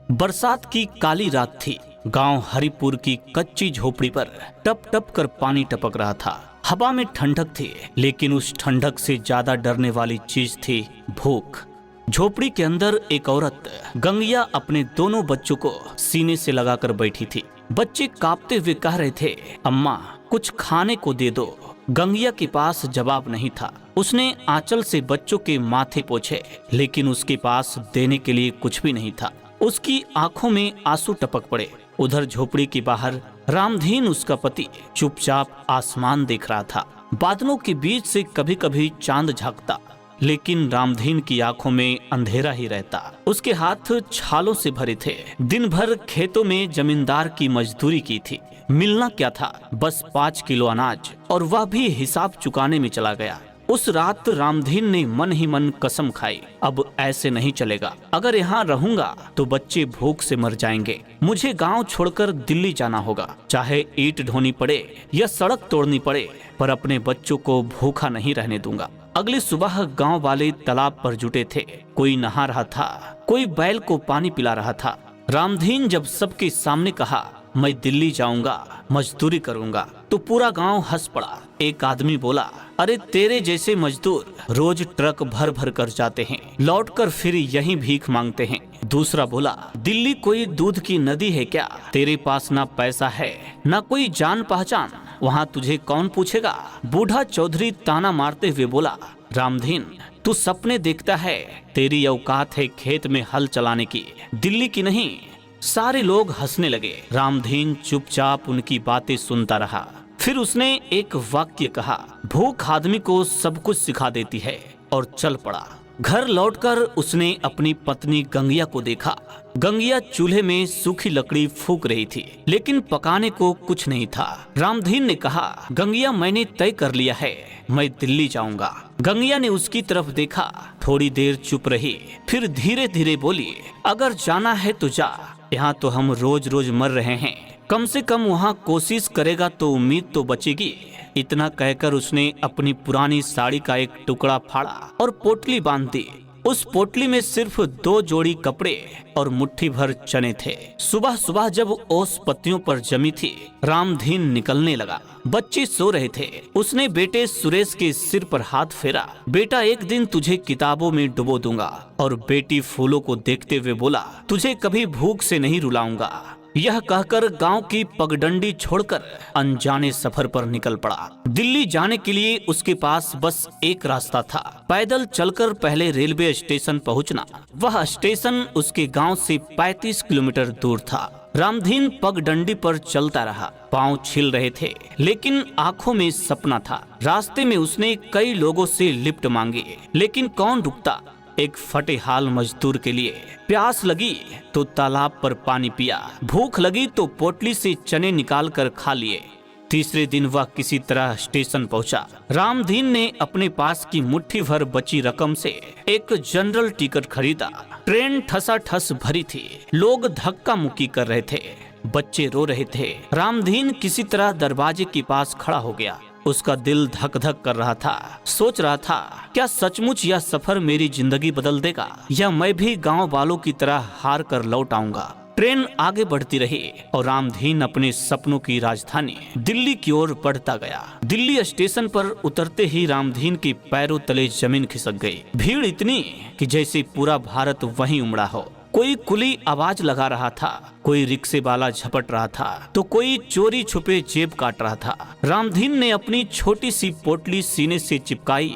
बरसात की काली रात थी। गांव हरिपुर की कच्ची झोपड़ी पर टप टप कर पानी टपक रहा था। हवा में ठंडक थी, लेकिन उस ठंडक से ज्यादा डरने वाली चीज थी भूख। झोपड़ी के अंदर एक औरत गंगिया अपने दोनों बच्चों को सीने से लगाकर बैठी थी। बच्चे कांपते हुए कह रहे थे, अम्मा कुछ खाने को दे दो। गंगिया के पास जवाब नहीं था। उसने आंचल से बच्चों के माथे पोंछे, लेकिन उसके पास देने के लिए कुछ भी नहीं था। उसकी आंखों में आंसू टपक पड़े। उधर झोपड़ी के बाहर रामधीन, उसका पति, चुपचाप आसमान देख रहा था। बादलों के बीच से कभी कभी चांद झांकता, लेकिन रामधीन की आंखों में अंधेरा ही रहता। उसके हाथ छालों से भरे थे। दिन भर खेतों में जमींदार की मजदूरी की थी। मिलना क्या था, बस 5 किलो अनाज, और वह भी हिसाब चुकाने में चला गया। उस रात रामधीन ने मन ही मन कसम खाई, अब ऐसे नहीं चलेगा। अगर यहाँ रहूंगा तो बच्चे भूख से मर जाएंगे। मुझे गांव छोड़कर दिल्ली जाना होगा, चाहे ईंट ढोनी पड़े या सड़क तोड़नी पड़े, पर अपने बच्चों को भूखा नहीं रहने दूंगा। अगली सुबह गांव वाले तालाब पर जुटे थे। कोई नहा रहा था, कोई बैल को पानी पिला रहा था। रामधीन जब सबके सामने कहा, मैं दिल्ली जाऊंगा, मजदूरी करूंगा, तो पूरा गांव हंस पड़ा। एक आदमी बोला, अरे तेरे जैसे मजदूर रोज ट्रक भर भर कर जाते हैं, लौटकर फिर यहीं भीख मांगते हैं। दूसरा बोला, दिल्ली कोई दूध की नदी है क्या? तेरे पास ना पैसा है, ना कोई जान पहचान, वहाँ तुझे कौन पूछेगा? बूढ़ा चौधरी ताना मारते हुए बोला, रामधीन तू सपने देखता है, तेरी औकात है खेत में हल चलाने की, दिल्ली की नहीं। सारे लोग हंसने लगे। रामधीन चुपचाप उनकी बातें सुनता रहा। फिर उसने एक वाक्य कहा, भूख आदमी को सब कुछ सिखा देती है, और चल पड़ा। घर लौटकर उसने अपनी पत्नी गंगिया को देखा। गंगिया चूल्हे में सूखी लकड़ी फूंक रही थी, लेकिन पकाने को कुछ नहीं था। रामधीन ने कहा, गंगिया मैंने तय कर लिया है, मैं दिल्ली जाऊंगा। गंगिया ने उसकी तरफ देखा, थोड़ी देर चुप रही, फिर धीरे धीरे बोली, अगर जाना है तो जा, यहाँ तो हम रोज रोज मर रहे हैं, कम से कम वहाँ कोशिश करेगा तो उम्मीद तो बचेगी। इतना कहकर उसने अपनी पुरानी साड़ी का एक टुकड़ा फाड़ा और पोटली बांध दी। उस पोटली में सिर्फ 2 जोड़ी कपड़े और मुट्ठी भर चने थे। सुबह सुबह जब ओस पत्तियों पर जमी थी, रामधीन निकलने लगा। बच्चे सो रहे थे। उसने बेटे सुरेश के सिर पर हाथ फेरा, बेटा एक दिन तुझे किताबों में डुबो दूंगा। और बेटी फूलों को देखते हुए बोला, तुझे कभी भूख से नहीं रुलाऊंगा। यह कहकर गांव की पगडंडी छोड़कर अनजाने सफर पर निकल पड़ा। दिल्ली जाने के लिए उसके पास बस एक रास्ता था, पैदल चलकर पहले रेलवे स्टेशन पहुंचना। वह स्टेशन उसके गांव से 35 किलोमीटर दूर था। रामधीन पगडंडी पर चलता रहा। पाँव छिल रहे थे, लेकिन आंखों में सपना था। रास्ते में उसने कई लोगों से लिफ्ट मांगी, लेकिन कौन रुकता। एक फटे हाल मजदूर के लिए प्यास लगी तो तालाब पर पानी पिया, भूख लगी तो पोटली से चने निकाल कर खा लिए। तीसरे दिन वह किसी तरह स्टेशन पहुंचा। रामधीन ने अपने पास की मुट्ठी भर बची रकम से एक जनरल टिकट खरीदा। ट्रेन ठसाठस भरी थी, लोग धक्का मुक्की कर रहे थे, बच्चे रो रहे थे। रामधीन किसी तरह दरवाजे के पास खड़ा हो गया। उसका दिल धक धक कर रहा था। सोच रहा था, क्या सचमुच यह सफर मेरी जिंदगी बदल देगा, या मैं भी गांव वालों की तरह हार कर लौट आऊंगा। ट्रेन आगे बढ़ती रही और रामधीन अपने सपनों की राजधानी दिल्ली की ओर बढ़ता गया। दिल्ली स्टेशन पर उतरते ही रामधीन के पैरों तले जमीन खिसक गई। भीड़ इतनी कि जैसे पूरा भारत वहीं उमड़ा हो। कोई कुली आवाज लगा रहा था, कोई रिक्शे वाला झपट रहा था, तो कोई चोरी छुपे जेब काट रहा था। रामधीन ने अपनी छोटी सी पोटली सीने से चिपकाई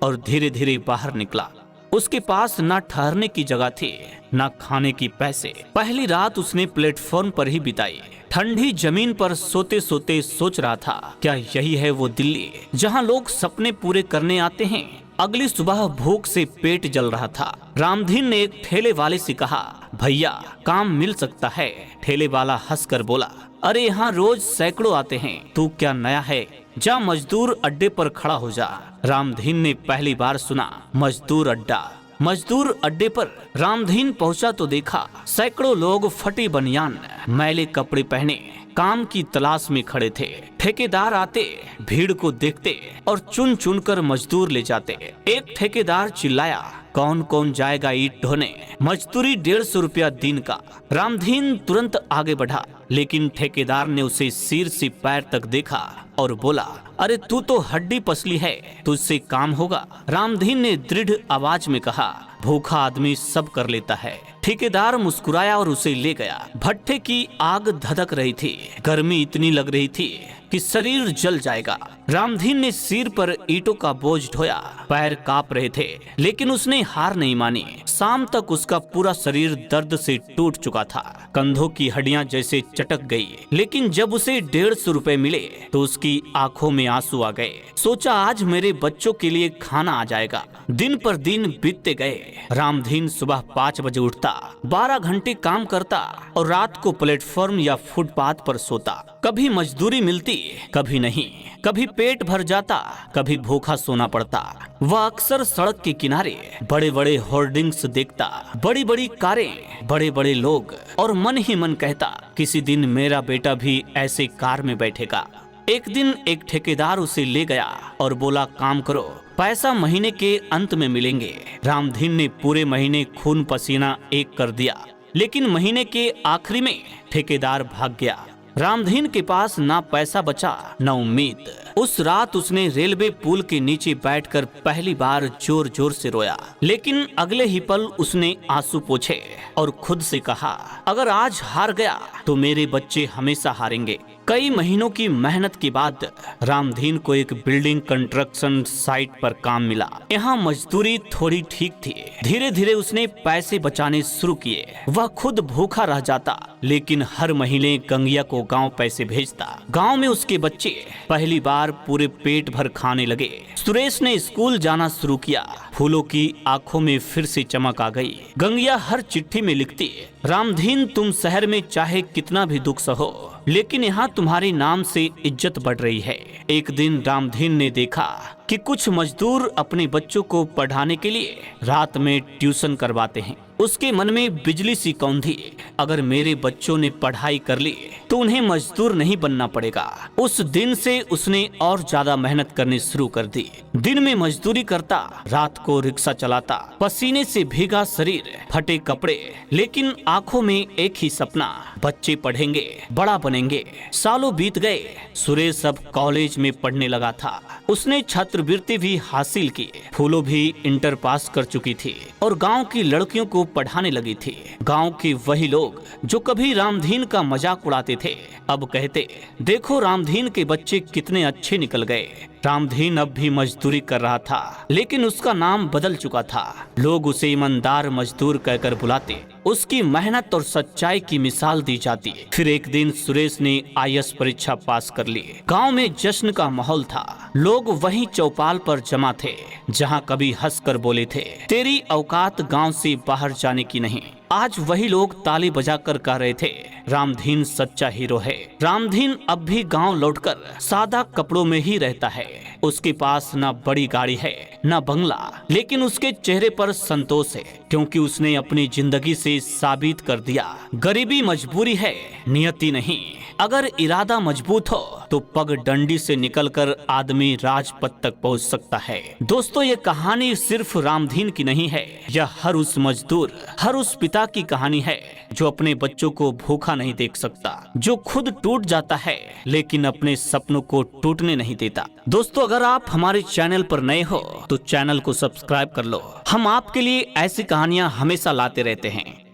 और धीरे धीरे बाहर निकला। उसके पास ना ठहरने की जगह थी, ना खाने की पैसे। पहली रात उसने प्लेटफॉर्म पर ही बिताई। ठंडी जमीन पर सोते सोते सोच रहा था, क्या यही है वो दिल्ली जहाँ लोग सपने पूरे करने आते हैं। अगली सुबह भूख से पेट जल रहा था। रामधीन ने एक ठेले वाले से कहा, भैया काम मिल सकता है? ठेले वाला हंसकर बोला, अरे यहाँ रोज सैकड़ों आते हैं, तू क्या नया है? जा मजदूर अड्डे पर खड़ा हो जा। रामधीन ने पहली बार सुना मजदूर अड्डा। मजदूर अड्डे पर रामधीन पहुंचा तो देखा सैकड़ों लोग फटी बनियान, मैले कपड़े पहने काम की तलाश में खड़े थे। ठेकेदार आते, भीड़ को देखते और चुन चुन कर मजदूर ले जाते। एक ठेकेदार चिल्लाया, कौन कौन जाएगा ईंट ढोने, मजदूरी 150 रुपया दिन का। रामधीन तुरंत आगे बढ़ा, लेकिन ठेकेदार ने उसे सिर से पैर तक देखा और बोला, अरे तू तो हड्डी पसली है, तुझसे काम होगा। रामधीन ने दृढ़ आवाज में कहा, भूखा आदमी सब कर लेता है। ठेकेदार मुस्कुराया और उसे ले गया। भट्ठे की आग धधक रही थी, गर्मी इतनी लग रही थी कि शरीर जल जाएगा। रामधीन ने सिर पर ईंटों का बोझ ढोया, पैर कांप रहे थे, लेकिन उसने हार नहीं मानी। शाम तक उसका पूरा शरीर दर्द से टूट चुका था, कंधों की हड्डियां जैसे चटक गई। लेकिन जब उसे 150 रुपए मिले तो उसकी आंखों में आंसू आ गए। सोचा, आज मेरे बच्चों के लिए खाना आ जाएगा। दिन पर दिन बीतते गए। रामधीन सुबह 5 बजे उठता, 12 घंटे काम करता और रात को प्लेटफॉर्म या फुटपाथ पर सोता। कभी मजदूरी मिलती, कभी नहीं, कभी पेट भर जाता, कभी भूखा सोना पड़ता। वह अक्सर सड़क के किनारे बड़े बड़े होर्डिंग्स देखता, बड़ी बड़ी कारें, बड़े बड़े लोग, और मन ही मन कहता, किसी दिन मेरा बेटा भी ऐसे कार में बैठेगा। एक दिन एक ठेकेदार उसे ले गया और बोला, काम करो, पैसा महीने के अंत में मिलेंगे। रामधीन ने पूरे महीने खून पसीना एक कर दिया, लेकिन महीने के आखिरी में ठेकेदार भाग गया। रामधीन के पास ना पैसा बचा, ना उम्मीद। उस रात उसने रेलवे पुल के नीचे बैठकर पहली बार जोर जोर से रोया। लेकिन अगले ही पल उसने आंसू पोंछे और खुद से कहा, अगर आज हार गया तो मेरे बच्चे हमेशा हारेंगे। कई महीनों की मेहनत के बाद रामधीन को एक बिल्डिंग कंस्ट्रक्शन साइट पर काम मिला। यहाँ मजदूरी थोड़ी ठीक थी। धीरे धीरे उसने पैसे बचाने शुरू किए। वह खुद भूखा रह जाता, लेकिन हर महीने गंगिया को गांव पैसे भेजता। गांव में उसके बच्चे पहली बार पूरे पेट भर खाने लगे। सुरेश ने स्कूल जाना शुरू किया। फूलों की आंखों में फिर से चमक आ गई। गंगिया हर चिट्ठी में लिखती, रामधीन तुम शहर में चाहे कितना भी दुख सहो, लेकिन यहाँ तुम्हारे नाम से इज्जत बढ़ रही है। एक दिन रामधीन ने देखा कि कुछ मजदूर अपने बच्चों को पढ़ाने के लिए रात में ट्यूशन करवाते हैं। उसके मन में बिजली सी कौंधी, अगर मेरे बच्चों ने पढ़ाई कर ली तो उन्हें मजदूर नहीं बनना पड़ेगा। उस दिन से उसने और ज्यादा मेहनत करनी शुरू कर दी। दिन में मजदूरी करता, रात को रिक्शा चलाता, पसीने से भीगा शरीर, फटे कपड़े, लेकिन आंखों में एक ही सपना, बच्चे पढ़ेंगे, बड़ा बनेंगे। सालों बीत गए। सुरेश अब कॉलेज में पढ़ने लगा था। उसने छात्रवृत्ति भी हासिल की, फूलों भी इंटर पास कर चुकी थी और गांव की लड़कियों को पढ़ाने लगी थी। गांव के वही लोग जो कभी रामधीन का मजाक उड़ाते थे, अब कहते, देखो रामधीन के बच्चे कितने अच्छे निकल गए। रामधीन अब भी मजदूरी कर रहा था, लेकिन उसका नाम बदल चुका था। लोग उसे ईमानदार मजदूर कहकर बुलाते। उसकी मेहनत और सच्चाई की मिसाल दी जाती। फिर एक दिन सुरेश ने IAS परीक्षा पास कर ली। गांव में जश्न का माहौल था। लोग वहीं चौपाल पर जमा थे जहां कभी हंसकर बोले थे, तेरी औकात गांव से बाहर जाने की नहीं। आज वही लोग ताली बजाकर कह रहे थे, रामधीन सच्चा हीरो है। रामधीन अब भी गांव लौटकर सादा कपड़ों में ही रहता है। उसके पास ना बड़ी गाड़ी है, ना बंगला, लेकिन उसके चेहरे पर संतोष है, क्योंकि उसने अपनी जिंदगी से साबित कर दिया, गरीबी मजबूरी है, नियति नहीं। अगर इरादा मजबूत हो तो पग डंडी से निकलकर आदमी राजपथ तक पहुंच सकता है। दोस्तों, ये कहानी सिर्फ रामधीन की नहीं है, यह हर उस मजदूर, हर उस पिता की कहानी है जो अपने बच्चों को भूखा नहीं देख सकता, जो खुद टूट जाता है लेकिन अपने सपनों को टूटने नहीं देता। दोस्तों, अगर आप हमारे चैनल पर नए हो तो चैनल को सब्सक्राइब कर लो। हम आपके लिए ऐसी कहानियां हमेशा लाते रहते हैं।